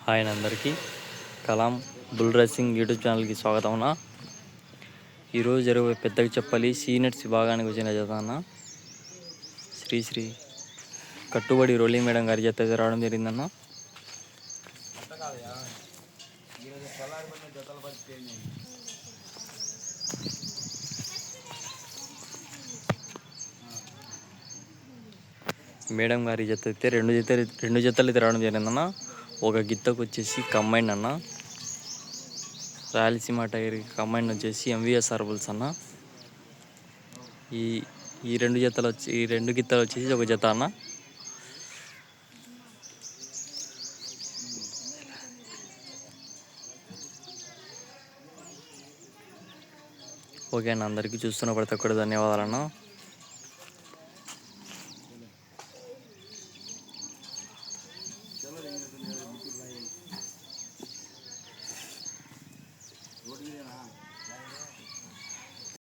Hi అందరికీ Kalam bull racing YouTube ఛానల్కి స్వాగతం అన్న. ఈరోజు జరిగే పెద్దగా చెప్పాలి సీనియర్స్ విభాగానికి వచ్చిన జత అన్న శ్రీ కట్టుబడి రోలింగ్ మేడం గారి జత రావడం జరిగిందన్న. మేడం గారి జత అయితే రెండు జతలు అయితే రావడం జరిగిందన్న. ఒక గిత్తకు వచ్చేసి కంబైన్ అన్న, రాయలసీమ టైర్ కంబైన్ వచ్చేసి ఎంవిఎస్ఆర్ బుల్స్ అన్న. ఈ రెండు గిత్తలు వచ్చేసి ఒక జత అన్న. ఓకే అన్న, అందరికీ చూస్తున్న ప్రతి ఒక్కటి ధన్యవాదాలన్న.